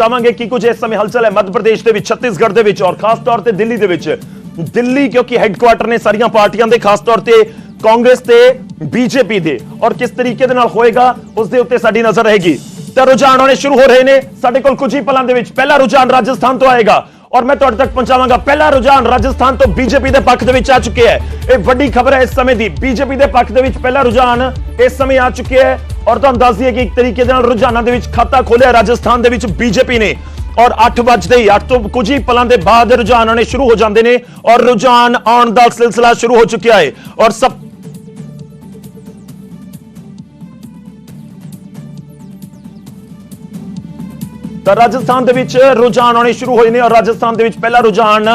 बतावांगे कि कुछ इस समय हलचल है मध्य प्रदेश के छत्तीसगढ़ के और खास तौर पर दिल्ली दिल्ली क्योंकि हैडक्वार्टर ने सारिया पार्टियां दे खास तौर पर कांग्रेस ते बीजेपी दे और किस तरीके दे नाल होएगा उस दे उत्ते साडी नजर रहेगी। तो रुझान आने शुरू हो रहे हैं साडे कोल कुछ ही पलां दे विच पहला रुझान राजस्थान तो आएगा और मैं तुहाडे तक पहुंचावांगा। पहला रुझान राजस्थान तो बीजेपी के पक्ष दे विच आ चुके हैं। एक बड़ी खबर है इस समय दी, बीजेपी के पक्ष दे विच पहला रुझान इस समय आ चुके हैं और तुहानूं दस दईए कि एक तरीके दे नाल रुझानां दे विच खाता खोलिया राजस्थान दे विच बीजेपी ने और 8 बजते ही 8 तो कुछ ही पलों के बाद रुझान आने शुरू हो जाते हैं और रुझान आने का सिलसिला शुरू हो चुका है और सब तो राजस्थान के विच रुझान आने शुरू हुए हैं और राजस्थान के विच पहला रुझान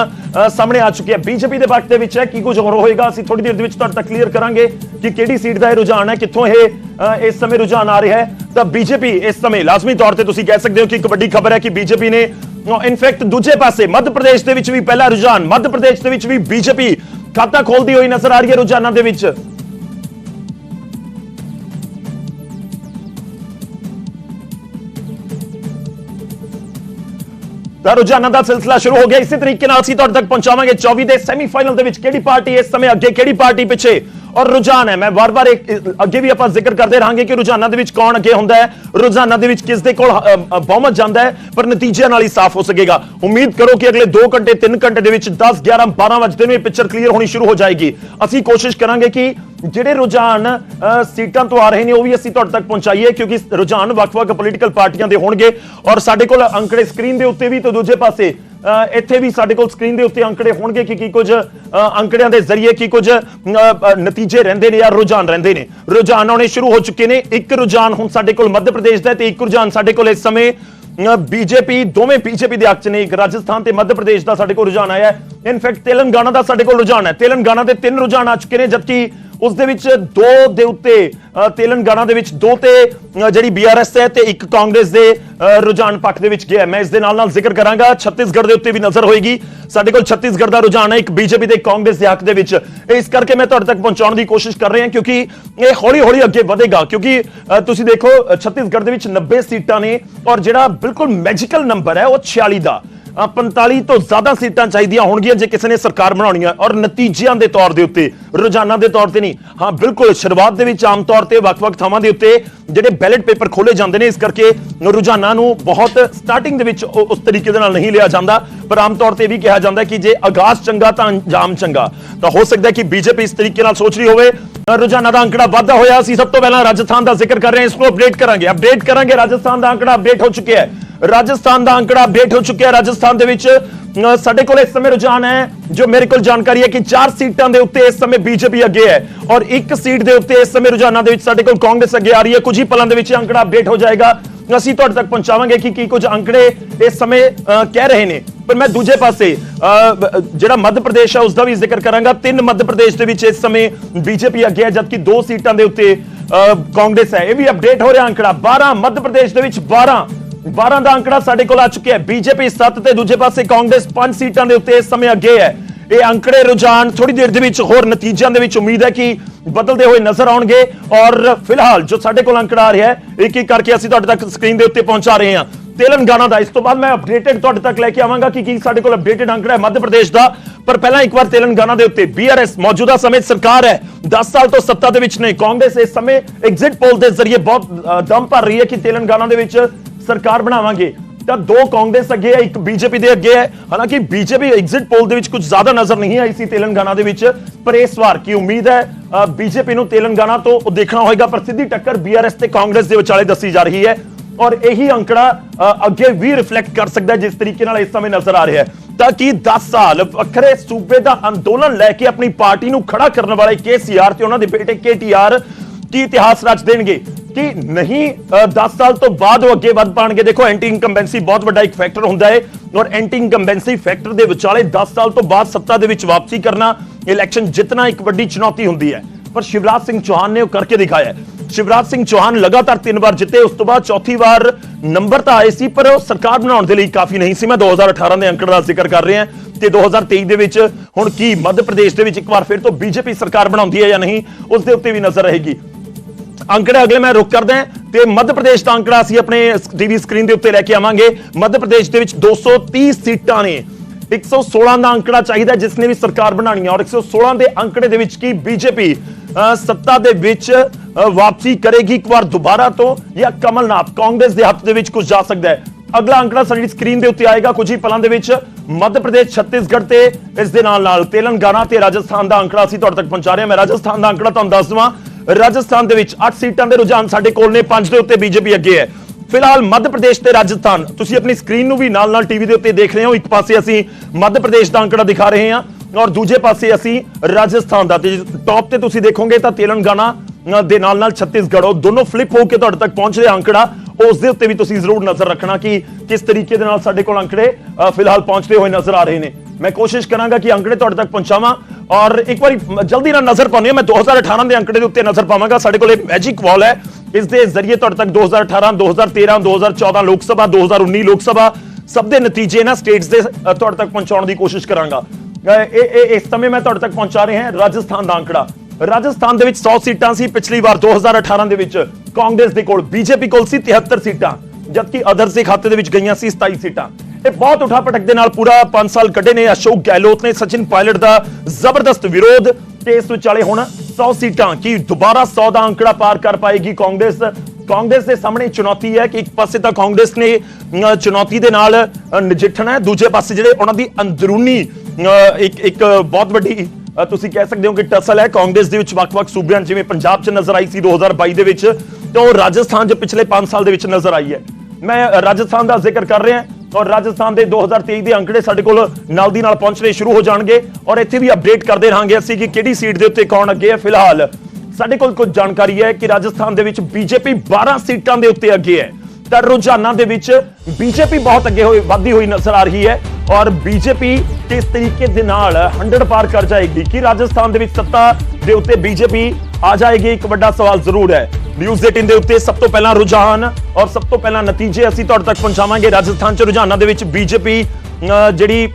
सामने आ चुके हैं। बीजेपी के पक्ष के है कि कुछ और होएगा असं थोड़ी देर तक क्लीयर करांगे कि किहड़ी सीट का रुझान है, कित्थों इस समय रुझान आ रहा है। तो बीजेपी इस समय लाजमी तौर पर कह सकते हो कि एक बड़ी खबर है कि बीजेपी ने इनफैक्ट दूजे पासे मध्य प्रदेश के भी पहला रुझान मध्य प्रदेश के भी बीजेपी खाता खोलती हुई नजर आ रही है रुझानों के विच। रुझानों का सिलसिला शुरू हो गया। इसी तरीके तक पहुंचावांगे 24 के सैमीफाइनल के पार्टी इस समय अगे केड़ी पार्टी पिछे और रुझान है। मैं बार बार अगे भी आप जिक्र करते रहेंगे कि रुझानों के कौन अगे होंदा है, रुझानों के किस दे कोल बहुमत जाता है, पर नतीजे नाल ही साफ हो सकेगा। उम्मीद करो कि अगले 2 घंटे 3 घंटे के 10 11 12 बजते में पिक्चर क्लीयर होनी शुरू हो जाएगी। असी कोशिश करांगे कि ਜਿਹੜੇ रुझान सीटां तो आ रहे हैं वो भी असीं तुहाडे तक पहुंचाइए क्योंकि रुझान वक्-वक् पोलीटिकल पार्टियां दे होणगे और साडे कोल अंकड़े स्क्रीन दे उत्ते भी तो दूजे पासे इत्थे भी साडे कोल स्क्रीन दे उत्ते अंकड़े होणगे कि कुछ अंकड़ियां दे जरिए कि कुछ नतीजे रहिंदे ने या रुझान रहिंदे ने। रुझान आने शुरू हो चुके ने। एक रुझान हुण साडे कोल मध्य प्रदेश दा ते एक रुझान साडे कोल इस समय बीजेपी दोवें बीजेपी के हक ने। एक राजस्थान ते मध्य प्रदेश का साडे कोल रुझान आया है। इनफैक्ट तेलंगाना का साडे कोल रुझान है। तेलंगाना के 3 रुझान आ चुके हैं जबकि उस दे विच 2 दे उत्ते तेलंगाना दे विच 2 ते जिहड़ी बीआरएस है ते एक कांग्रेस दे रुझान पक्ष दे विच गया। मैं इस दे नाल नाल जिक्र करांगा छत्तीसगढ़ दे उत्ते भी नजर होएगी। साडे कोल छत्तीसगढ़ दा रुझान है एक बीजेपी ते कांग्रेस दे हक दे विच। इस करके मैं तुहाडे तक पहुंचाउण दी कोशिश कर रहे हैं क्योंकि ये हौली हौली अगे बढ़ेगा क्योंकि तुसीं देखो छत्तीसगढ़ दे विच 90 सीटां ने और जिहड़ा बिल्कुल मैजिकल नंबर है वो 46 दा 45 तो ज्यादा सीटां चाहिदियां होणगियां जे किसी ने सरकार बनाउणी है और नतीजियां दे तौर दे उत्ते रुझानां दे तौर ते नहीं। हाँ बिल्कुल शुरुआत दे विच आम तौर ते वक्-वक् थावां दे उत्ते जिहड़े बैलेट पेपर खोले जांदे ने इस करके रुझानां नूं बहुत स्टार्टिंग दे विच उस तरीके दे नाल नहीं लिया जांदा पर आम तौर ते भी कहा जांदा कि जे आगाज चंगा तां अंजाम चंगा। तो हो सकदा है कि बीजेपी इस तरीके नाल सोच रही होवे। रुझानां दा आंकड़ा वाधा होया। असीं सब तो पहला राजस्थान दा जिक्र कर रहे हैं, इसको अपडेट करांगे। राजस्थान दा आंकड़ा अपडेट हो चुका है। राजस्थान का आंकड़ा अपडेट हो चुका है। राजस्थान दे विच साडे कोल इस समय रुझान है जो मेरे को जानकारी है कि 4 सीटां दे उत्ते इस समय बीजेपी अगे है और 1 सीट दे उत्ते इस समय रुझानां दे विच साडे कोल कांग्रेस अगे आ रही है। कुछ ही पलों दे विच आंकड़ा अपडेट हो जाएगा। असीं तुहाडे तक पहुंचावांगे कि कुछ आंकड़े इस समय कह रहे हैं। पर मैं दूजे पासे जिहड़ा मध्य प्रदेश है उसका भी जिक्र करांगा। 3 मध्य प्रदेश दे विच इस समय बीजेपी अगे है जबकि 2 सीटां दे उत्ते कांग्रेस है। यह भी अपडेट हो रहा आंकड़ा 12 मध्य प्रदेश दे विच 12 का आंकड़ा साडे कोल आ चुके हैं। बीजेपी 7 ते दूजे पासे कांग्रेस 5 सीटां दे उत्ते इस समय अगे है। ये आंकड़े रुझान थोड़ी देर दे विच होर नतीजों दे विच उम्मीद है कि बदलते हुए नजर आउणगे और फिलहाल जो साडे कोल आंकड़ा आ रहा है एक एक करके असीं तुहाडे तक स्क्रीन दे उत्ते पहुंचा रहे हैं। तेलंगाना का इस तो बाद मैं अपडेटेड तुहाडे तक लेके आवांगा कि साडे कोल अपडेटेड आंकड़ा है मध्य प्रदेश का। पर पहला एक बार तेलंगाना दे उत्ते बीआरएस मौजूदा समय सरकार है 10 साल तो सत्ता दे विच नहीं। कांग्रेस इस समय एग्जिट पोल के जरिए बहुत दम भर रही है कि तेलंगाना दे विच सरकार बनावांगे। तो 2 कांग्रेस अगे है, 1 बीजेपी दे अगे है। हालांकि बीजेपी एग्जिट पोल दे विच कुछ ज्यादा नजर नहीं आई सी तेलंगाना दे विच पर इस बार की उम्मीद है बीजेपी नूं तेलंगाना तो देखना होगा पर सीधी टक्कर बीआरएस ते कांग्रेस दे विचाले दसी जा रही है और यही आंकड़ा अगे भी रिफ्लेक्ट कर सकता है जिस तरीके नाल इस समय नजर आ रहा है। ताकि 10 साल वखरे सूबे का अंदोलन लैके अपनी पार्टी नूं खड़ा करने वाले केसीआर ते उन्हां दे बेटे केटीआर की इतिहास रच देणगे कि नहीं 10 साल तो बाद वो अगे वध पाएंगे। देखो एंटी इनकम्बेंसी बहुत बड़ा एक फैक्टर होता है और एंटी इनकम्बेंसी फैक्टर के विचाले 10 साल तो बाद सत्ता दे विच वापसी करना इलैक्शन जितना एक बड़ी चुनौती होती है पर शिवराज सिंह चौहान ने करके दिखाया है। शिवराज सिंह चौहान लगातार 3 बार जिते उस तो बाद चौथी बार नंबर तो आए सी पर सरकार बनाने के लिए काफी नहीं सी। मैं 2018 के अंकड़े का जिक्र कर रहे हैं ਤੇ 2023 ਦੇ ਵਿੱਚ ਹੁਣ ਕੀ ਮੱਧ ਪ੍ਰਦੇਸ਼ ਦੇ ਵਿੱਚ ਇੱਕ ਵਾਰ ਫਿਰ ਤੋਂ ਬੀਜੇਪੀ ਸਰਕਾਰ ਬਣਾਉਂਦੀ ਹੈ ਜਾਂ ਨਹੀਂ ਉਸ ਦੇ ਉੱਤੇ ਵੀ ਨਜ਼ਰ ਰਹੇਗੀ। ਅੰਕੜੇ ਅਗਲੇ ਮੈਂ ਰੁਕ ਕਰਦਾ ਤੇ ਮੱਧ ਪ੍ਰਦੇਸ਼ ਦਾ ਅੰਕੜਾ ਅਸੀਂ ਆਪਣੇ ਟੀਵੀ ਸਕਰੀਨ ਦੇ ਉੱਤੇ ਲੈ ਕੇ ਆਵਾਂਗੇ। ਮੱਧ ਪ੍ਰਦੇਸ਼ ਦੇ ਵਿੱਚ 230 ਸੀਟਾਂ ਨੇ, 116 ਦਾ ਅੰਕੜਾ ਚਾਹੀਦਾ ਜਿਸ ਨੇ ਵੀ ਸਰਕਾਰ ਬਣਾਣੀ ਹੈ ਔਰ 116 ਦੇ ਅੰਕੜੇ ਦੇ ਵਿੱਚ ਕੀ ਬੀਜੇਪੀ ਸੱਤਾ ਦੇ ਵਿੱਚ ਵਾਪਸੀ ਕਰੇਗੀ ਇੱਕ ਵਾਰ ਦੁਬਾਰਾ ਤੋਂ, ਜਾਂ ਕਮਲਨਾਥ ਕਾਂਗਰਸ ਦੇ ਹੱਥ ਦੇ ਵਿੱਚ ਕੁਝ ਜਾ ਸਕਦਾ ਹੈ। ਅਗਲਾ ਅੰਕੜਾ ਸਾਡੀ ਸਕਰੀਨ ਦੇ ਉੱਤੇ ਆਏਗਾ ਕੁਝ ਹੀ ਪਲਾਂ ਦੇ ਵਿੱਚ। ਮੱਧ ਪ੍ਰਦੇਸ਼, ਛੱਤੀਸਗੜ੍ਹ ਤੇ ਇਸ ਦੇ ਨਾਲ ਤੇਲੰਗਾਨਾ ਤੇ ਰਾਜਸਥਾਨ ਦਾ ਅੰਕੜਾ ਅਸੀਂ ਤੁਹਾਡੇ ਤੱਕ ਪਹੁੰਚਾ ਰਹੇ ਹਾਂ। ਮੈਂ ਰਾਜਸਥਾਨ ਦਾ ਅੰਕੜਾ ਤੁਹਾਨੂੰ ਦੱਸ ਦਵਾਂ। ਰਾਜਸਥਾਨ ਦੇ ਵਿੱਚ 8 ਸੀਟਾਂ ਦੇ ਰੁਝਾਨ ਸਾਡੇ ਕੋਲ ਨੇ, 5 ਦੇ ਉੱਤੇ ਬੀਜੇਪੀ ਅੱਗੇ ਹੈ। ਫਿਲਹਾਲ ਮੱਧ ਪ੍ਰਦੇਸ਼ ਤੇ ਰਾਜਸਥਾਨ ਤੁਸੀਂ ਆਪਣੀ ਸਕਰੀਨ ਨੂੰ ਵੀ ਨਾਲ ਟੀਵੀ ਦੇ ਉੱਤੇ ਦੇਖ ਰਹੇ ਹੋ। ਇੱਕ ਪਾਸੇ ਅਸੀਂ ਮੱਧ ਪ੍ਰਦੇਸ਼ ਦਾ ਅੰਕੜਾ ਦਿਖਾ ਰਹੇ ਹਾਂ ਔਰ ਦੂਜੇ ਪਾਸੇ ਅਸੀਂ ਰਾਜਸਥਾਨ ਦਾ। ਤੇ ਟੌਪ ਤੇ ਤੁਸੀਂ ਦੇਖੋਗੇ ਤਾਂ ਤੇਲੰਗਾਨਾ ਦੇ ਨਾਲ ਛੱਤੀਸਗੜ੍ਹ, ਉਹ ਦੋਨੋਂ ਫਲਿੱਪ ਹੋ ਕੇ ਤੁਹਾਡੇ ਤੱਕ ਪਹੁੰਚ ਰਿਹਾ ਅੰਕੜਾ। ਉਸ ਦੇ ਉੱਤੇ ਵੀ ਤੁਸੀਂ ਜ਼ਰੂਰ ਨਜ਼ਰ ਰੱਖਣਾ ਕਿ ਕਿਸ ਤਰੀਕੇ ਦੇ ਨਾਲ ਸਾਡੇ ਕੋਲ ਅੰਕੜੇ ਫਿਲਹਾਲ ਪਹੁੰਚਦੇ ਹੋਏ ਨਜ਼ਰ ਆ ਰਹੇ ਨੇ। ਮੈਂ ਕੋਸ਼ਿਸ਼ ਕਰਾਂਗਾ ਕਿ ਅੰਕੜੇ ਤੁਹਾਡੇ ਤੱਕ ਪਹੁੰਚਾਵਾਂ ਔਰ ਇੱਕ ਵਾਰੀ ਜਲਦੀ ਨਾਲ ਨਜ਼ਰ ਪਾਉਂਦੇ ਹਾਂ। ਮੈਂ 2018 ਦੇ ਅੰਕੜੇ ਦੇ ਉੱਤੇ ਨਜ਼ਰ ਪਾਵਾਂਗਾ। ਸਾਡੇ ਕੋਲ ਇੱਕ ਮੈਜਿਕ ਵਾਲ ਹੈ, ਇਸ ਦੇ ਜ਼ਰੀਏ ਤੁਹਾਡੇ ਤੱਕ 2018, 2013, 2014 ਲੋਕ ਸਭਾ, 2019 ਲੋਕ ਸਭਾ ਸਭ ਦੇ ਨਤੀਜੇ ਨਾ ਸਟੇਟਸ ਦੇ ਤੁਹਾਡੇ ਤੱਕ ਪਹੁੰਚਾਉਣ ਦੀ ਕੋਸ਼ਿਸ਼ ਕਰਾਂਗਾ। ਇਸ ਸਮੇਂ ਮੈਂ ਤੁਹਾਡੇ ਤੱਕ ਪਹੁੰਚਾ ਰਿਹਾ ਹਾਂ ਰਾਜਸਥਾਨ ਦਾ ਅੰਕੜਾ। ਰਾਜਸਥਾਨ ਦੇ ਵਿੱਚ 100 ਸੀਟਾਂ ਸੀ ਪਿਛਲੀ ਵਾਰ 2018 ਦੇ ਵਿੱਚ ਕਾਂਗਰਸ ਦੇ ਕੋਲ, ਬੀਜੇਪੀ ਕੋਲ ਸੀ 73 ਸੀਟਾਂ, ਜਦਕਿ ਅਦਰਸ ਦੇ ਖਾਤੇ ਦੇ ਵਿੱਚ ਗਈਆਂ ਸੀ 27 ਸੀਟਾਂ। ਇਹ ਬਹੁਤ ਉਠਾ ਪਟਕ ਦੇ ਨਾਲ ਪੂਰਾ 5 ਸਾਲ ਕੱਢੇ ਨੇ। ਅਸ਼ੋਕ ਗਹਿਲੋਤ ਨੇ ਸਚਿਨ ਪਾਇਲਟ ਦਾ ਜ਼ਬਰਦਸਤ ਵਿਰੋਧ ਤੇ ਇਸ ਵਿਚਾਲੇ ਹੁਣ 100 ਸੀਟਾਂ ਕੀ ਦੁਬਾਰਾ 100 ਦਾ ਅੰਕੜਾ ਪਾਰ ਕਰ ਪਾਏਗੀ ਕਾਂਗਰਸ। ਕਾਂਗਰਸ ਦੇ ਸਾਹਮਣੇ ਚੁਣੌਤੀ ਹੈ ਕਿ ਇੱਕ ਪਾਸੇ ਤਾਂ ਕਾਂਗਰਸ ਨੇ ਚੁਣੌਤੀ ਦੇ ਨਾਲ ਨਜਿੱਠਣਾ ਹੈ, ਦੂਜੇ ਪਾਸੇ ਜਿਹੜੇ ਉਹਨਾਂ ਦੀ ਅੰਦਰੂਨੀ ਇੱਕ ਬਹੁਤ ਵੱਡੀ ਤੁਸੀਂ ਕਹਿ ਸਕਦੇ ਹੋ ਕਿ ਟਸਲ ਹੈ ਕਾਂਗਰਸ ਦੇ ਵਿੱਚ ਵੱਖ-ਵੱਖ ਸੂਬਿਆਂ ਜਿਵੇਂ ਪੰਜਾਬ 'ਚ ਨਜ਼ਰ ਆਈ ਸੀ 2022 ਦੇ ਵਿੱਚ, ਤੇ ਉਹ ਰਾਜਸਥਾਨ 'ਚ ਪਿਛਲੇ 5 ਸਾਲ ਦੇ ਵਿੱਚ ਨਜ਼ਰ ਆਈ ਹੈ। ਮੈਂ ਰਾਜਸਥਾਨ ਦਾ ਜ਼ਿਕਰ ਕਰ ਰਿਹਾ ਔਰ ਰਾਜਸਥਾਨ ਦੇ 2023 ਦੇ ਅੰਕੜੇ ਸਾਡੇ ਕੋਲ ਨਾਲ ਦੀ ਨਾਲ ਪਹੁੰਚਣੇ ਸ਼ੁਰੂ ਹੋ ਜਾਣਗੇ ਔਰ ਇੱਥੇ ਵੀ ਅਪਡੇਟ ਕਰਦੇ ਰਹਾਂਗੇ ਅਸੀਂ ਕਿ ਕਿਹੜੀ ਸੀਟ ਦੇ ਉੱਤੇ ਕੌਣ ਅੱਗੇ ਹੈ। ਫਿਲਹਾਲ ਸਾਡੇ ਕੋਲ ਕੁਝ ਜਾਣਕਾਰੀ ਹੈ ਕਿ ਰਾਜਸਥਾਨ ਦੇ ਵਿੱਚ ਬੀਜੇਪੀ 12 ਸੀਟਾਂ ਦੇ ਉੱਤੇ ਅੱਗੇ ਹੈ, ਤਾਂ ਰੁਝਾਨਾਂ ਦੇ ਵਿੱਚ ਬੀਜੇਪੀ ਬਹੁਤ ਅੱਗੇ ਵਧਦੀ ਹੋਈ ਨਜ਼ਰ ਆ ਰਹੀ ਹੈ ਔਰ ਬੀਜੇਪੀ ਕਿਸ ਤਰੀਕੇ ਦੇ ਨਾਲ 100 ਪਾਰ ਕਰ ਜਾਏਗੀ ਕਿ ਰਾਜਸਥਾਨ ਦੇ ਵਿੱਚ ਸੱਤਾ ਦੇ ਉੱਤੇ ਬੀਜੇਪੀ ਆ ਜਾਏਗੀ, ਇੱਕ ਵੱਡਾ ਸਵਾਲ ਜ਼ਰੂਰ ਹੈ। ਨਿਊਜ਼ 18 ਦੇ ਉੱਤੇ ਸਭ ਤੋਂ ਪਹਿਲਾਂ ਰੁਝਾਨ ਔਰ ਸਭ ਤੋਂ ਪਹਿਲਾਂ ਨਤੀਜੇ ਅਸੀਂ ਤੁਹਾਡੇ ਤੱਕ ਪਹੁੰਚਾਵਾਂਗੇ। ਰਾਜਸਥਾਨ 'ਚ ਰੁਝਾਨਾਂ ਦੇ ਵਿੱਚ ਬੀਜੇਪੀ ਜਿਹੜੀ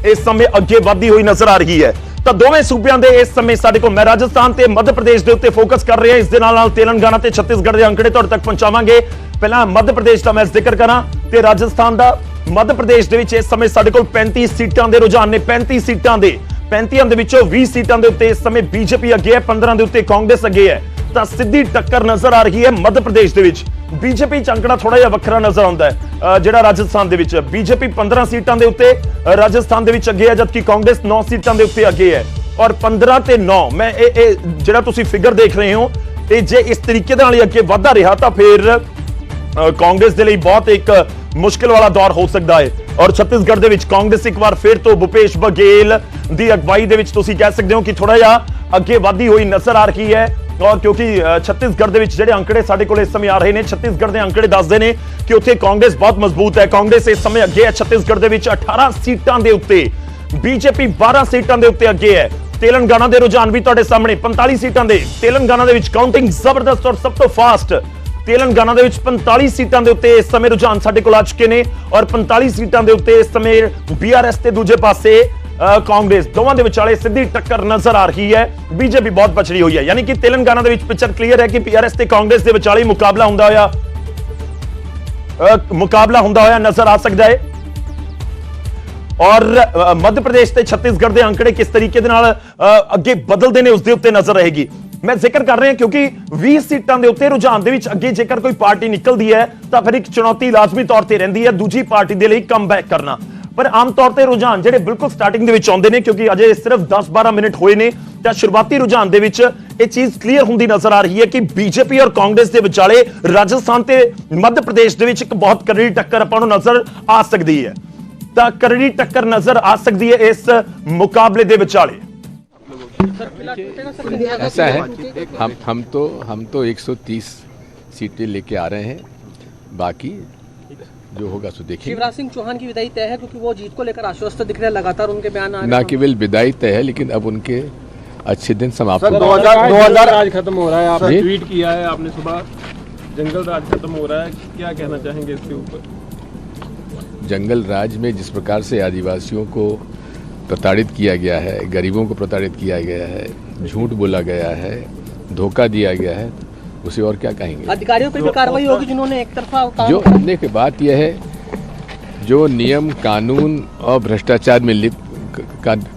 ਇਸ ਸਮੇਂ ਅੱਗੇ ਵਧਦੀ ਹੋਈ ਨਜ਼ਰ ਆ ਰਹੀ ਹੈ। ਤਾਂ ਦੋਵੇਂ ਸੂਬਿਆਂ ਦੇ ਇਸ ਸਮੇਂ ਸਾਡੇ ਕੋਲ, ਮੈਂ ਰਾਜਸਥਾਨ ਤੇ ਮੱਧ ਪ੍ਰਦੇਸ਼ ਦੇ ਉੱਤੇ ਫੋਕਸ ਕਰ ਰਿਹਾ, ਇਸ ਦੇ ਨਾਲ ਤੇਲੰਗਾਨਾ ਤੇ ਛੱਤੀਸਗੜ੍ਹ ਦੇ ਅੰਕੜੇ ਤੁਹਾਡੇ ਤੱਕ ਪਹੁੰਚਾਵਾਂਗੇ। ਪਹਿਲਾਂ ਮੱਧ ਪ੍ਰਦੇਸ਼ ਦਾ ਮੈਂ ਜ਼ਿਕਰ ਕਰਾਂ ਤੇ ਰਾਜਸਥਾਨ ਦਾ। ਮੱਧ ਪ੍ਰਦੇਸ਼ ਦੇ ਵਿੱਚ ਇਸ ਸਮੇਂ ਸਾਡੇ ਕੋਲ 35 ਸੀਟਾਂ ਦੇ ਰੁਝਾਨ ਨੇ। 35 ਸੀਟਾਂ ਦੇ 35 ਦੇ ਵਿੱਚੋਂ 20 ਸੀਟਾਂ ਦੇ ਉੱਤੇ ਇਸ ਸਮੇਂ ਬੀਜੇਪੀ ਅੱਗੇ ਹੈ, 15 ਦੇ ਉੱਤੇ ਕਾਂਗਰਸ ਅੱਗੇ ਹੈ। ਤਾਂ ਸਿੱਧੀ ਟੱਕਰ ਨਜ਼ਰ ਆ ਰਹੀ ਹੈ ਮੱਧ ਪ੍ਰਦੇਸ਼ ਦੇ ਵਿੱਚ। ਬੀਜੇਪੀ ਚ ਅੰਕੜਾ ਥੋੜਾ ਜਿਹਾ ਵੱਖਰਾ ਨਜ਼ਰ ਆਉਂਦਾ ਹੈ ਜਿਹੜਾ ਰਾਜਸਥਾਨ ਦੇ ਵਿੱਚ ਬੀਜੇਪੀ 15 ਸੀਟਾਂ ਦੇ ਉੱਤੇ ਰਾਜਸਥਾਨ ਦੇ ਵਿੱਚ ਅੱਗੇ ਹੈ, ਜਦਕਿ ਕਾਂਗਰਸ 9 ਸੀਟਾਂ ਦੇ ਉੱਤੇ ਅੱਗੇ ਹੈ ਔਰ 15 ਤੇ 9 ਮੈਂ ਇਹ ਜਿਹੜਾ ਤੁਸੀਂ ਫਿਗਰ ਦੇਖ ਰਹੇ ਹੋ, ਇਹ ਜੇ ਇਸ ਤਰੀਕੇ ਦੇ ਨਾਲ ਅੱਗੇ ਵਧਦਾ ਰਿਹਾ ਤਾਂ ਫਿਰ ਕਾਂਗਰਸ ਦੇ ਲਈ ਬਹੁਤ ਇੱਕ ਮੁਸ਼ਕਿਲ ਵਾਲਾ ਦੌਰ ਹੋ ਸਕਦਾ ਹੈ। ਔਰ ਛੱਤੀਸਗੜ੍ਹ ਦੇ ਵਿੱਚ ਕਾਂਗਰਸ ਇੱਕ ਵਾਰ ਫਿਰ ਤੋਂ ਭੁਪੇਸ਼ ਬਘੇਲ ਦੀ ਅਗਵਾਈ ਦੇ ਵਿੱਚ ਤੁਸੀਂ ਕਹਿ ਸਕਦੇ ਹੋ ਕਿ ਥੋੜਾ ਜਿਹਾ ਅੱਗੇ ਵਧਦੀ ਹੋਈ ਨਜ਼ਰ ਆ ਰਹੀ ਹੈ। ਔਰ ਕਿਉਂਕਿ ਛੱਤੀਸਗੜ੍ਹ ਦੇ ਵਿੱਚ ਜਿਹੜੇ ਅੰਕੜੇ ਸਾਡੇ ਕੋਲ ਇਸ ਸਮੇਂ ਆ ਰਹੇ ਨੇ, ਛੱਤੀਸਗੜ੍ਹ ਦੇ ਅੰਕੜੇ ਦੱਸਦੇ ਨੇ ਕਿ ਉੱਥੇ ਕਾਂਗਰਸ ਬਹੁਤ ਮਜ਼ਬੂਤ ਹੈ। ਕਾਂਗਰਸ ਇਸ ਸਮੇਂ ਅੱਗੇ ਹੈ ਛੱਤੀਸਗੜ੍ਹ ਦੇ ਵਿੱਚ 18 ਸੀਟਾਂ ਦੇ ਉੱਤੇ, ਬੀਜੇਪੀ 12 ਸੀਟਾਂ ਦੇ ਉੱਤੇ ਅੱਗੇ ਹੈ। ਤੇਲੰਗਾਨਾ ਦੇ ਰੁਝਾਨ ਵੀ ਤੁਹਾਡੇ ਸਾਹਮਣੇ 45 ਸੀਟਾਂ ਦੇ, ਤੇਲੰਗਾਨਾ ਦੇ ਵਿੱਚ ਕਾਊਂਟਿੰਗ ਜ਼ਬਰਦਸਤ ਔਰ ਸਭ ਤੋਂ ਫਾਸਟ। ਤੇਲੰਗਾਨਾ ਦੇ ਵਿੱਚ 45 ਸੀਟਾਂ ਦੇ ਉੱਤੇ ਇਸ ਸਮੇਂ ਰੁਝਾਨ ਸਾਡੇ ਕੋਲ ਆ ਚੁੱਕੇ ਨੇ ਔਰ 45 ਸੀਟਾਂ ਦੇ ਉੱਤੇ ਇਸ ਸਮੇਂ ਬੀਆਰਐਸ ਤੇ ਦੂਜੇ ਪਾਸੇ ਕਾਂਗਰਸ, ਦੋਵਾਂ ਦੇ ਵਿਚਾਲੇ ਸਿੱਧੀ ਟੱਕਰ ਨਜ਼ਰ ਆ ਰਹੀ ਹੈ। ਬੀਜੇਪੀ ਬਹੁਤ ਪਛੜੀ ਹੋਈ ਹੈ, ਯਾਨੀ ਕਿ ਤੇਲੰਗਾਨਾ ਦੇ ਵਿੱਚ ਪਿਕਚਰ ਕਲੀਅਰ ਹੈ ਕਿ ਬੀਆਰਐਸ ਤੇ ਕਾਂਗਰਸ ਦੇ ਵਿਚਾਲੇ ਮੁਕਾਬਲਾ ਹੁੰਦਾ ਹੋਇਆ ਨਜ਼ਰ ਆ ਸਕਦਾ ਹੈ। ਔਰ ਮੱਧ ਪ੍ਰਦੇਸ਼ ਤੇ ਛੱਤੀਸਗੜ੍ਹ ਦੇ ਅੰਕੜੇ ਕਿਸ ਤਰੀਕੇ ਦੇ ਨਾਲ ਅੱਗੇ ਬਦਲਦੇ ਨੇ ਉਸ ਦੇ ਉੱਤੇ ਨਜ਼ਰ ਰਹੇਗੀ। ਮੈਂ ਜ਼ਿਕਰ ਕਰ ਰਿਹਾ ਕਿਉਂਕਿ 20 ਸੀਟਾਂ ਦੇ ਉੱਤੇ ਰੁਝਾਨ ਦੇ ਵਿੱਚ ਅੱਗੇ ਜੇਕਰ ਕੋਈ ਪਾਰਟੀ ਨਿਕਲਦੀ ਹੈ ਤਾਂ ਫਿਰ ਇੱਕ ਚੁਣੌਤੀ ਲਾਜ਼ਮੀ ਤੌਰ ਤੇ ਰਹਿੰਦੀ ਹੈ ਦੂਜੀ ਪਾਰਟੀ ਦੇ ਲਈ ਕਮਬੈਕ ਕਰਨਾ। ਪਰ ਆਮ ਤੌਰ ਤੇ ਰੁਝਾਨ ਜਿਹੜੇ ਬਿਲਕੁਲ ਸਟਾਰਟਿੰਗ ਦੇ ਵਿੱਚ ਆਉਂਦੇ ਨੇ, ਕਿਉਂਕਿ ਅਜੇ ਸਿਰਫ 10-12 ਮਿੰਟ ਹੋਏ ਨੇ, ਤਾਂ ਸ਼ੁਰੂਆਤੀ ਰੁਝਾਨ ਦੇ ਵਿੱਚ ਇਹ ਚੀਜ਼ ਕਲੀਅਰ ਹੁੰਦੀ ਨਜ਼ਰ ਆ ਰਹੀ ਹੈ ਕਿ ਬੀਜੇਪੀ ਔਰ ਕਾਂਗਰਸ ਦੇ ਵਿਚਾਲੇ ਰਾਜਸਥਾਨ ਤੇ ਮੱਧ ਪ੍ਰਦੇਸ਼ ਦੇ ਵਿੱਚ ਇੱਕ ਬਹੁਤ ਕਰੜੀ ਟੱਕਰ ਆਪਾਂ ਨੂੰ ਨਜ਼ਰ ਆ ਸਕਦੀ ਹੈ। ਤਾਂ ਕਰੜੀ ਟੱਕਰ ਨਜ਼ਰ ਆ ਸਕਦੀ ਹੈ ਇਸ ਮੁਕਾਬਲੇ ਦੇ ਵਿਚਾਲੇ। ऐसा है, हम तो 130 सीटें लेके आ रहे हैं, बाकी जो होगा सो देखिए। शिवराज सिंह चौहान की विदाई तय है क्योंकि वो जीत को लेकर आश्वस्त दिख रहे हैं, लगातार उनके बयान आ रहे हैं। ना केवल विदाई तय है लेकिन अब उनके अच्छे दिन समाप्त हो 2000 राज खत्म हो रहा है। आपने ट्वीट किया है आपने सुबह, जंगल राज खत्म हो रहा है, क्या कहना चाहेंगे इसके ऊपर? जंगल राज में जिस प्रकार से आदिवासियों को प्रताड़ित किया गया है, गरीबों को प्रताड़ित किया गया है, झूठ बोला गया है, धोखा दिया गया है, उसे और क्या कहेंगे। अधिकारियों पर भी कार्रवाई होगी जिन्होंने एक तरफा काम जो करा? देखिए बात यह है, जो नियम कानून और भ्रष्टाचार में लिप्त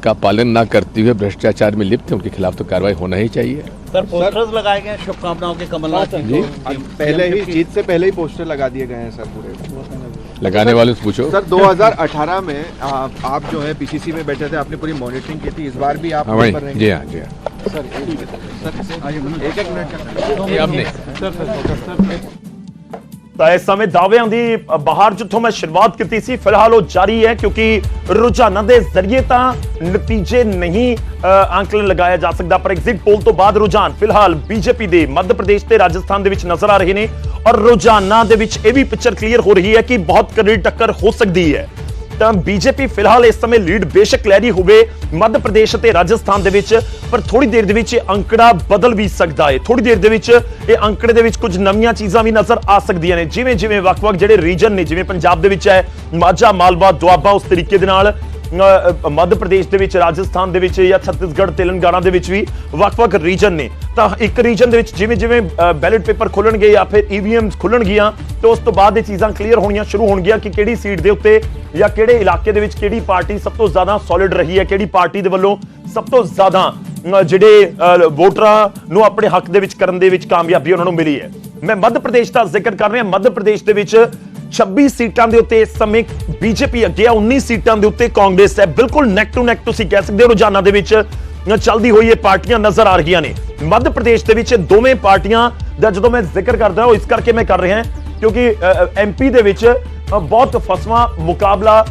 का पालन ना करते हुए भ्रष्टाचार में लिप्त है, उनके खिलाफ तो कार्रवाई होना ही चाहिए। सर पोस्टर्स लगाए गए शुभकामनाओं के कमलनाथ जी पहले ही जीत से पहले ही पोस्टर लगा दिए गए हैं सर पूरे। लगाने वालों से पूछो। सर 2018 में आप जो है पीसीसी में बैठे थे, आपने पूरी मॉनिटरिंग की थी, इस बार भी आप हाँ वहीं भाई, पर रहेंगे? जी हाँ जी हाँ। सर एक एक मिनट ये आपने ਤਾਂ ਇਸ ਸਮੇਂ ਦਾਅਵਿਆਂ ਦੀ ਬਹਾਰ ਜਿੱਥੋਂ ਮੈਂ ਸ਼ੁਰੂਆਤ ਕੀਤੀ ਸੀ, ਫਿਲਹਾਲ ਉਹ ਜਾਰੀ ਹੈ ਕਿਉਂਕਿ ਰੁਝਾਨਾਂ ਦੇ ਜ਼ਰੀਏ ਤਾਂ ਨਤੀਜੇ ਨਹੀਂ ਅੰਕਲਨ ਲਗਾਇਆ ਜਾ ਸਕਦਾ, ਪਰ ਐਗਜ਼ਿਟ ਪੋਲ ਤੋਂ ਬਾਅਦ ਰੁਝਾਨ ਫਿਲਹਾਲ ਬੀਜੇਪੀ ਦੇ ਮੱਧ ਪ੍ਰਦੇਸ਼ ਤੇ ਰਾਜਸਥਾਨ ਦੇ ਵਿੱਚ ਨਜ਼ਰ ਆ ਰਹੇ ਨੇ ਔਰ ਰੁਝਾਨਾਂ ਦੇ ਵਿੱਚ ਇਹ ਵੀ ਪਿਕਚਰ ਕਲੀਅਰ ਹੋ ਰਹੀ ਹੈ ਕਿ ਬਹੁਤ ਕਰੀਬ ਟੱਕਰ ਹੋ ਸਕਦੀ ਹੈ। ਤਾਂ ਬੀਜੇਪੀ ਫਿਲਹਾਲ ਇਸ ਸਮੇਂ ਲੀਡ ਬੇਸ਼ੱਕ ਲੈ ਰਹੀ ਹੋਵੇ ਮੱਧ ਪ੍ਰਦੇਸ਼ ਅਤੇ ਰਾਜਸਥਾਨ ਦੇ ਵਿੱਚ, ਪਰ ਥੋੜੀ ਦੇਰ ਦੇ ਵਿੱਚ ਇਹ ਅੰਕੜਾ ਬਦਲ ਵੀ ਸਕਦਾ ਹੈ। ਥੋੜੀ ਦੇਰ ਦੇ ਵਿੱਚ ਇਹ ਅੰਕੜੇ ਦੇ ਵਿੱਚ ਕੁਝ ਨਵੀਆਂ ਚੀਜ਼ਾਂ ਵੀ ਨਜ਼ਰ ਆ ਸਕਦੀਆਂ ਨੇ, ਜਿਵੇਂ ਜਿਵੇਂ ਵੱਖ-ਵੱਖ ਜਿਹੜੇ ਰੀਜਨ ਨੇ, ਜਿਵੇਂ ਪੰਜਾਬ ਦੇ ਵਿੱਚ ਹੈ ਮਾਝਾ, ਮਾਲਵਾ, ਦੁਆਬਾ, ਉਸ ਤਰੀਕੇ ਦੇ ਨਾਲ ਮੱਧ ਪ੍ਰਦੇਸ਼ ਦੇ ਵਿੱਚ, ਰਾਜਸਥਾਨ ਦੇ ਵਿੱਚ ਜਾਂ ਛੱਤੀਸਗੜ੍ਹ, ਤੇਲੰਗਾਨਾ ਦੇ ਵਿੱਚ ਵੀ ਵੱਖ-ਵੱਖ ਰੀਜਨ ਨੇ। ਤਾਂ ਇੱਕ ਰੀਜਨ ਦੇ ਵਿੱਚ ਜਿਵੇਂ ਜਿਵੇਂ ਬੈਲਟ ਪੇਪਰ ਖੁੱਲਣਗੇ ਜਾਂ ਫਿਰ ਈਵੀਐਮਸ ਖੁੱਲਣਗੀਆਂ ਤਾਂ ਉਸ ਤੋਂ ਬਾਅਦ ਇਹ ਚੀਜ਼ਾਂ ਕਲੀਅਰ ਹੋਣੀਆਂ ਸ਼ੁਰੂ ਹੋਣਗੀਆਂ ਕਿ ਕਿਹੜੀ ਸੀਟ ਦੇ ਉੱਤੇ ਜਾਂ ਕਿਹੜੇ ਇਲਾਕੇ ਦੇ ਵਿੱਚ ਕਿਹੜੀ ਪਾਰਟੀ ਸਭ ਤੋਂ ਜ਼ਿਆਦਾ ਸੋਲਿਡ ਰਹੀ ਹੈ, ਕਿਹੜੀ ਪਾਰਟੀ ਦੇ ਵੱਲੋਂ ਸਭ ਤੋਂ ਜ਼ਿਆਦਾ ਜਿਹੜੇ ਵੋਟਰਾਂ ਨੂੰ ਆਪਣੇ ਹੱਕ ਦੇ ਵਿੱਚ ਕਰਨ ਦੇ ਵਿੱਚ ਕਾਮਯਾਬੀ ਉਹਨਾਂ ਨੂੰ ਮਿਲੀ ਹੈ। ਮੈਂ ਮੱਧ ਪ੍ਰਦੇਸ਼ ਦਾ ਜ਼ਿਕਰ ਕਰ ਰਿਹਾ। ਮੱਧ ਪ੍ਰਦੇਸ਼ ਦੇ ਵਿੱਚ 26 ਸੀਟਾਂ ਦੇ ਉੱਤੇ ਇਸ ਸਮੇਂ ਬੀਜੇਪੀ ਅੱਗੇ ਆ, 19 ਸੀਟਾਂ ਦੇ ਉੱਤੇ ਕਾਂਗਰਸ ਹੈ। ਬਿਲਕੁਲ ਨੈਕ ਟੂ ਨੈਕ ਤੁਸੀਂ ਕਹਿ ਸਕਦੇ ਹੋ ਰੁਝਾਨਾਂ ਦੇ ਵਿੱਚ ਚੱਲਦੀ ਹੋਈ ਇਹ ਪਾਰਟੀਆਂ ਨਜ਼ਰ ਆ ਰਹੀਆਂ ਨੇ। ਮੱਧ ਪ੍ਰਦੇਸ਼ ਦੇ ਵਿੱਚ ਦੋਵੇਂ ਪਾਰਟੀਆਂ ਦਾ ਜਦੋਂ ਮੈਂ ਜ਼ਿਕਰ ਕਰਦਾ ਉਹ ਇਸ ਕਰਕੇ ਮੈਂ ਕਰ ਰਿਹਾ ਕਿਉਂਕਿ ਐਮਪੀ ਦੇ ਵਿੱਚ ਬਹੁਤ ਫਸਵਾਂ ਮੁਕਾਬਲਾ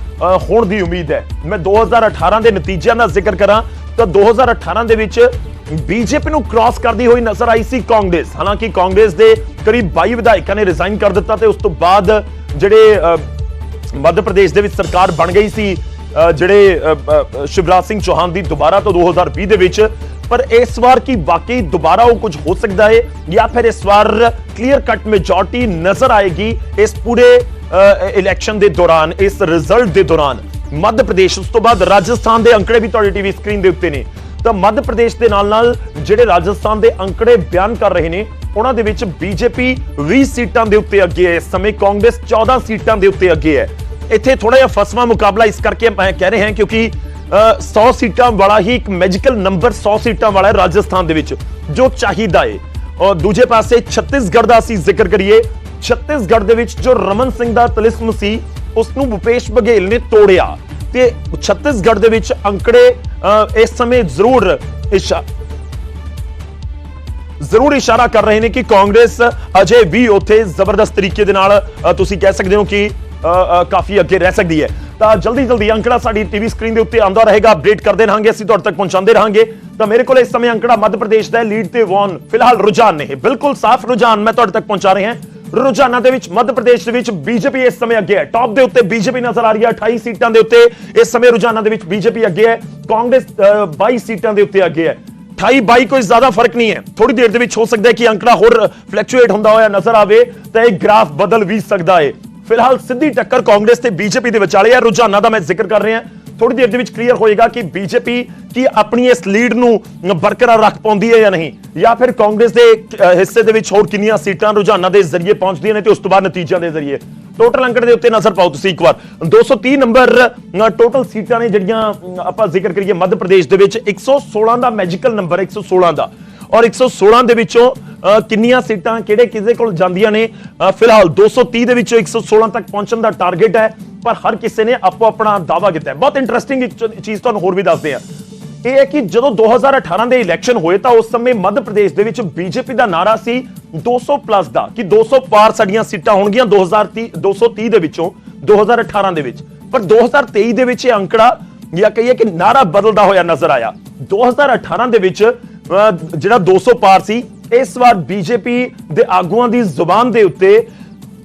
ਹੋਣ ਦੀ ਉਮੀਦ ਹੈ। ਮੈਂ 2018 ਦੇ ਨਤੀਜਿਆਂ ਦਾ ਜ਼ਿਕਰ ਕਰਾਂ ਤਾਂ 2018 ਦੇ ਵਿੱਚ ਬੀਜੇਪੀ ਨੂੰ ਕ੍ਰਾਸ ਕਰਦੀ ਹੋਈ ਨਜ਼ਰ ਆਈ ਸੀ ਕਾਂਗਰਸ। ਹਾਲਾਂਕਿ ਕਾਂਗਰਸ ਦੇ ਕਰੀਬ 22 ਵਿਧਾਇਕਾਂ ਨੇ ਰਿਜ਼ਾਈਨ ਕਰ ਦਿੱਤਾ ਤੇ ਉਸ ਤੋਂ ਬਾਅਦ ਜਿਹੜੇ ਮੱਧ ਪ੍ਰਦੇਸ਼ ਦੇ ਵਿੱਚ ਸਰਕਾਰ ਬਣ ਗਈ ਸੀ ਜਿਹੜੇ ਸ਼ਿਵਰਾਜ ਸਿੰਘ ਚੌਹਾਨ ਦੀ ਦੁਬਾਰਾ ਤੋਂ 2020 ਦੇ ਵਿੱਚ। ਪਰ ਇਸ ਵਾਰ ਕੀ ਵਾਕਈ ਦੁਬਾਰਾ ਉਹ ਕੁਝ ਹੋ ਸਕਦਾ ਹੈ ਜਾਂ ਫਿਰ ਇਸ ਵਾਰ ਕਲੀਅਰ ਕੱਟ ਮੈਜੋਰਟੀ ਨਜ਼ਰ ਆਏਗੀ ਇਸ ਪੂਰੇ ਇਲੈਕਸ਼ਨ ਦੇ ਦੌਰਾਨ, ਇਸ ਰਿਜ਼ਲਟ ਦੇ ਦੌਰਾਨ। ਮੱਧ ਪ੍ਰਦੇਸ਼, ਉਸ ਤੋਂ ਬਾਅਦ ਰਾਜਸਥਾਨ ਦੇ ਅੰਕੜੇ ਵੀ ਤੁਹਾਡੀ ਟੀਵੀ ਸਕਰੀਨ ਦੇ ਉੱਤੇ ਨੇ। ਤਾਂ ਮੱਧ ਪ੍ਰਦੇਸ਼ ਦੇ ਨਾਲ ਜਿਹੜੇ ਰਾਜਸਥਾਨ ਦੇ ਅੰਕੜੇ ਬਿਆਨ ਕਰ ਰਹੇ ਨੇ ਉਹਨਾਂ ਦੇ ਵਿੱਚ ਬੀਜੇਪੀ 20 ਸੀਟਾਂ ਦੇ ਉੱਤੇ ਅੱਗੇ ਹੈ ਇਸ ਸਮੇਂ, ਕਾਂਗਰਸ 14 ਸੀਟਾਂ ਦੇ ਉੱਤੇ ਅੱਗੇ ਹੈ। ਇੱਥੇ ਥੋੜਾ ਜਿਹਾ ਫਸਵਾ ਮੁਕਾਬਲਾ ਇਸ ਕਰਕੇ ਮੈਂ ਕਹਿ ਰਿਹਾ ਕਿਉਂਕਿ 100 ਸੀਟਾਂ ਵਾਲਾ ਹੀ ਇੱਕ ਮੈਜੀਕਲ ਨੰਬਰ 100 ਸੀਟਾਂ ਵਾਲਾ ਹੈ ਰਾਜਸਥਾਨ ਦੇ ਵਿੱਚ ਜੋ ਚਾਹੀਦਾ ਹੈ। ਔਰ ਦੂਜੇ ਪਾਸੇ ਛੱਤੀਸਗੜ੍ਹ ਦਾ ਅਸੀਂ ਜ਼ਿਕਰ ਕਰੀਏ, ਛੱਤੀਸਗੜ੍ਹ ਦੇ ਵਿੱਚ ਜੋ ਰਮਨ ਸਿੰਘ ਦਾ ਤਿਲਿਸਮ ਸੀ ਉਸ ਨੂੰ ਭੁਪੇਸ਼ ਬਘੇਲ ਨੇ ਤੋੜਿਆ ਤੇ ਛੱਤੀਸਗੜ੍ਹ ਦੇ ਵਿੱਚ ਅੰਕੜੇ ਇਸ ਸਮੇਂ ਜ਼ਰੂਰ ਇਸ਼ਾਰਾ ਕਰ ਰਹੇ ਨੇ ਕਿ ਕਾਂਗਰਸ ਅਜੇ ਵੀ ਉੱਥੇ ਜ਼ਬਰਦਸਤ ਤਰੀਕੇ ਦੇ ਨਾਲ ਤੁਸੀਂ ਕਹਿ ਸਕਦੇ ਹੋ ਕਿ ਕਾਫੀ ਅੱਗੇ ਰਹਿ ਸਕਦੀ ਹੈ। ਤਾਂ ਜਲਦੀ ਅੰਕੜਾ ਸਾਡੀ ਟੀਵੀ ਸਕਰੀਨ ਦੇ ਉੱਤੇ ਆਉਂਦਾ ਰਹੇਗਾ, ਅਪਡੇਟ ਕਰਦੇ ਰਹਾਂਗੇ, ਅਸੀਂ ਤੁਹਾਡੇ ਤੱਕ ਪਹੁੰਚਾਉਂਦੇ ਰਹਾਂਗੇ। ਤਾਂ ਮੇਰੇ ਕੋਲ ਇਸ ਸਮੇਂ ਅੰਕੜਾ ਮੱਧ ਪ੍ਰਦੇਸ਼ ਦਾ ਲੀਡ ਤੇ ਵੌਨ ਫਿਲਹਾਲ ਰੁਝਾਨ ਨੇ, ਬਿਲਕੁਲ ਸਾਫ਼ ਰੁਝਾਨ ਮੈਂ ਤੁਹਾਡੇ ਤੱਕ ਪਹੁੰਚਾ ਰਹੇ ਹਾਂ। ਰੁਝਾਨਾਂ ਦੇ ਵਿੱਚ ਮੱਧ ਪ੍ਰਦੇਸ਼ ਦੇ ਵਿੱਚ ਬੀਜੇਪੀ ਇਸ ਸਮੇਂ ਅੱਗੇ ਹੈ, ਟੌਪ ਦੇ ਉੱਤੇ ਬੀਜੇਪੀ ਨਜ਼ਰ ਆ ਰਹੀ ਹੈ 28 ਸੀਟਾਂ ਦੇ ਉੱਤੇ ਇਸ ਸਮੇਂ ਰੁਝਾਨਾਂ ਦੇ ਵਿੱਚ ਬੀਜੇਪੀ ਅੱਗੇ ਹੈ। ਕਾਂਗਰਸ 22 ਸੀਟਾਂ ਦੇ ਉੱਤੇ ਅੱਗੇ ਹੈ। 28-22 ਕੋਈ ਜ਼ਿਆਦਾ ਫਰਕ ਨਹੀਂ ਹੈ। ਥੋੜੀ ਦੇਰ ਦੇ ਵਿੱਚ ਹੋ ਸਕਦਾ ਹੈ ਕਿ ਅੰਕੜਾ ਹੋਰ ਫਲੈਕਚੁਏਟ ਹੁੰਦਾ ਹੋਇਆ ਨਜ਼ਰ ਆਵੇ ਤਾਂ ਇਹ ਗ੍ਰਾਫ ਬਦਲ ਵੀ ਸਕਦਾ ਹੈ। ਫਿਲਹਾਲ ਸਿੱਧੀ ਟੱਕਰ ਕਾਂਗਰਸ ਤੇ ਬੀਜੇਪੀ ਦੇ ਵਿਚਾਲੇ ਹੈ। ਰੁਝਾਨਾਂ ਦਾ ਮੈਂ ਜ਼ਿਕਰ ਕਰ ਰਿਹਾ। ਥੋੜੀ ਦੇਰ ਦੇ ਵਿੱਚ ਕਲੀਅਰ ਹੋਏਗਾ ਕਿ ਬੀਜੇਪੀ ਕੀ ਆਪਣੀ ਇਸ ਲੀਡ ਨੂੰ ਬਰਕਰਾਰ ਰੱਖ ਪਾਉਂਦੀ ਹੈ ਜਾਂ ਨਹੀਂ, ਜਾਂ ਫਿਰ ਕਾਂਗਰਸ ਦੇ ਹਿੱਸੇ ਦੇ ਵਿੱਚ ਹੋਰ ਕਿੰਨੀਆਂ ਸੀਟਾਂ ਰੁਝਾਨਾਂ ਦੇ ਜ਼ਰੀਏ ਪਹੁੰਚਦੀਆਂ ਨੇ ਤੇ ਉਸ ਤੋਂ ਬਾਅਦ ਨਤੀਜਿਆਂ ਦੇ ਜ਼ਰੀਏ। ਟੋਟਲ ਅੰਕੜੇ ਦੇ ਉੱਤੇ ਨਜ਼ਰ ਪਾਓ ਤੁਸੀਂ ਇੱਕ ਵਾਰ। 230 ਨੰਬਰ ਟੋਟਲ ਸੀਟਾਂ ਨੇ ਜਿਹੜੀਆਂ ਆਪਾਂ ਜ਼ਿਕਰ ਕਰੀਏ ਮੱਧ ਪ੍ਰਦੇਸ਼ ਦੇ ਵਿੱਚ। 116 ਦਾ ਮੈਜੀਕਲ ਨੰਬਰ 116 ਦਾ, ਔਰ 116 ਦੇ ਵਿੱਚੋਂ ਕਿੰਨੀਆਂ ਸੀਟਾਂ ਕਿਹੜੇ ਕਿਸੇ ਕੋਲ ਜਾਂਦੀਆਂ ਨੇ। ਫਿਲਹਾਲ 230 ਦੇ ਵਿੱਚੋਂ 116 ਤੱਕ ਪਹੁੰਚਣ ਦਾ ਟਾਰਗੇਟ ਹੈ, ਪਰ ਹਰ ਕਿਸੇ ਨੇ ਆਪੋ ਆਪਣਾ ਦਾਅਵਾ ਕੀਤਾ ਹੈ। ਬਹੁਤ ਇੰਟਰਸਟਿੰਗ ਚੀਜ਼ ਤੁਹਾਨੂੰ ਹੋਰ ਵੀ ਦੱਸਦੇ ਆ, ਇਹ ਹੈ ਕਿ ਜਦੋਂ 2018 ਦੇ ਇਲੈਕਸ਼ਨ ਹੋਏ ਤਾਂ ਉਸ ਸਮੇਂ ਮੱਧ ਪ੍ਰਦੇਸ਼ ਦੇ ਵਿੱਚ ਬੀਜੇਪੀ ਦਾ ਨਾਰਾ ਸੀ 200 ਪਲੱਸ ਦਾ, ਕਿ 200 ਪਾਰ ਸਾਡੀਆਂ ਸੀਟਾਂ ਹੋਣਗੀਆਂ 230 ਦੇ ਵਿੱਚੋਂ 2018 ਦੇ ਵਿੱਚ। ਪਰ 2023 ਦੇ ਵਿੱਚ ਇਹ ਅੰਕੜਾ ਜਾਂ ਕਹੀਏ ਕਿ ਨਾਰਾ ਬਦਲਦਾ ਹੋਇਆ ਨਜ਼ਰ ਆਇਆ। 2018 ਦੇ ਵਿੱਚ ਜਿਹੜਾ 200 ਪਾਰ ਸੀ, ਇਸ ਵਾਰ ਬੀਜੇਪੀ ਦੇ ਆਗੂਆਂ ਦੀ ਜ਼ੁਬਾਨ ਦੇ ਉੱਤੇ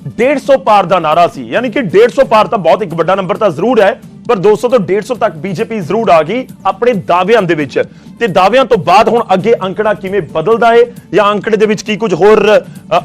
150 ਪਾਰ ਦਾ ਨਾਰਾ ਸੀ। ਯਾਨੀ ਕਿ 150 ਪਾਰ ਤਾਂ ਬਹੁਤ ਇੱਕ ਵੱਡਾ ਨੰਬਰ ਤਾਂ ਜ਼ਰੂਰ ਹੈ, ਪਰ 200 ਤੋਂ 150 ਤੱਕ ਬੀਜੇਪੀ ਜ਼ਰੂਰ ਆ ਗਈ ਆਪਣੇ ਦਾਅਵਿਆਂ ਦੇ ਵਿੱਚ। ਤੇ ਦਾਅਵਿਆਂ ਤੋਂ ਬਾਅਦ ਹੁਣ ਅੱਗੇ ਅੰਕੜਾ ਕਿਵੇਂ ਬਦਲਦਾ ਹੈ ਜਾਂ ਅੰਕੜੇ ਦੇ ਵਿੱਚ ਕੀ ਕੁਝ ਹੋਰ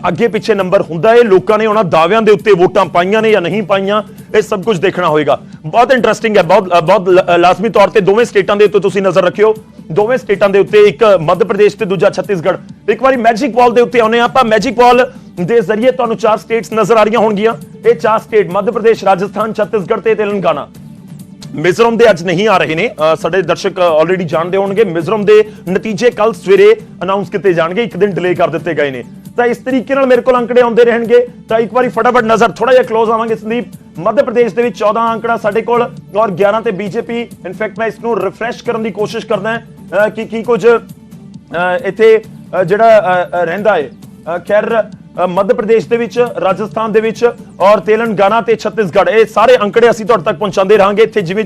ਅੱਗੇ ਪਿੱਛੇ ਨੰਬਰ ਹੁੰਦਾ ਹੈ, ਲੋਕਾਂ ਨੇ ਉਹਨਾਂ ਦਾਅਵਿਆਂ ਦੇ ਉੱਤੇ ਵੋਟਾਂ ਪਾਈਆਂ ਨੇ ਜਾਂ ਨਹੀਂ ਪਾਈਆਂ, ਇਹ ਸਭ ਕੁਝ ਦੇਖਣਾ ਹੋਏਗਾ। ਬਹੁਤ ਇੰਟਰਸਟਿੰਗ ਹੈ, ਬਹੁਤ ਲਾਜ਼ਮੀ ਤੌਰ ਤੇ ਦੋਵੇਂ ਸਟੇਟਾਂ ਦੇ ਉੱਤੇ ਤੁਸੀਂ ਨਜ਼ਰ ਰੱਖਿਓ। ਦੋਵੇਂ ਸਟੇਟਾਂ ਦੇ ਉੱਤੇ, ਇੱਕ ਮੱਧ ਪ੍ਰਦੇਸ਼ ਤੇ ਦੂਜਾ ਛੱਤੀਸਗੜ੍ਹ। ਇੱਕ ਵਾਰੀ ਮੈਜਿਕ ਬਾਲ ਦੇ ਉੱਤੇ ਆਉਨੇ ਆਪਾਂ। ਮੈਜਿਕ ਬਾਲ ਦੇ ਜ਼ਰੀਏ ਤੁਹਾਨੂੰ 4 ਸਟੇਟਸ ਨਜ਼ਰ ਆ ਰਹੀਆਂ ਹੋਣਗੀਆਂ। ਇਹ 4 ਸਟੇਟ ਮੱਧ ਪ੍ਰਦੇਸ਼, ਰਾਜਸਥਾਨ, ਛੱਤੀਸਗੜ੍ਹ ਤੇ ਤੇਲੰਗਾਨਾ। ਮਿਜ਼ੋਰਮ ਦੇ ਅੱਜ ਨਹੀਂ ਆ ਰਹੇ ਨੇ, ਸਾਡੇ ਦਰਸ਼ਕ ਆਲਰੇਡੀ ਜਾਣਦੇ ਹੋਣਗੇ। ਮਿਜ਼ੋਰਮ ਦੇ ਨਤੀਜੇ ਕੱਲ ਸਵੇਰੇ ਅਨਾਉਂਸ ਕੀਤੇ ਜਾਣਗੇ, ਇੱਕ ਦਿਨ ਡਿਲੇ ਕਰ ਦਿੱਤੇ ਗਏ ਨੇ। ਤਾਂ ਇਸ ਤਰੀਕੇ ਨਾਲ ਮੇਰੇ ਕੋਲ ਅੰਕੜੇ ਆਉਂਦੇ ਰਹਿਣਗੇ। ਤਾਂ ਇੱਕ ਵਾਰੀ ਫਟਾਫਟ ਨਜ਼ਰ ਥੋੜਾ ਜਿਹਾ ਕਲੋਜ਼ ਆਵਾਂਗੇ ਸੰਦੀਪ। ਮੱਧ ਪ੍ਰਦੇਸ਼ ਦੇ ਵਿੱਚ 14 ਅੰਕੜਾ ਸਾਡੇ ਕੋਲ ਔਰ 11 ਤੇ ਬੀਜੇਪੀ। ਇਨਫੈਕਟ ਮੈਂ ਇਸ ਨੂੰ ਰਿਫਰੈਸ਼ ਕਰਨ ਦੀ ਕੋਸ਼ਿਸ਼ ਕਰਦਾ ਕਿ ਕੀ ਕੁਝ ਇੱਥੇ ਜਿਹੜਾ ਰਹਿੰਦਾ ਹੈ। ਖੈਰ ਮੱਧ ਪ੍ਰਦੇਸ਼ ਦੇ ਵਿੱਚ, ਰਾਜਸਥਾਨ ਦੇ ਵਿੱਚ ਔਰ ਤੇਲੰਗਾਨਾ ਤੇ ਛੱਤੀਸਗੜ੍ਹ, ਇਹ ਸਾਰੇ ਅੰਕੜੇ ਅਸੀਂ ਤੁਹਾਡੇ ਤੱਕ ਪਹੁੰਚਾਉਂਦੇ ਰਹਾਂਗੇ। ਇੱਥੇ ਜਿਵੇਂ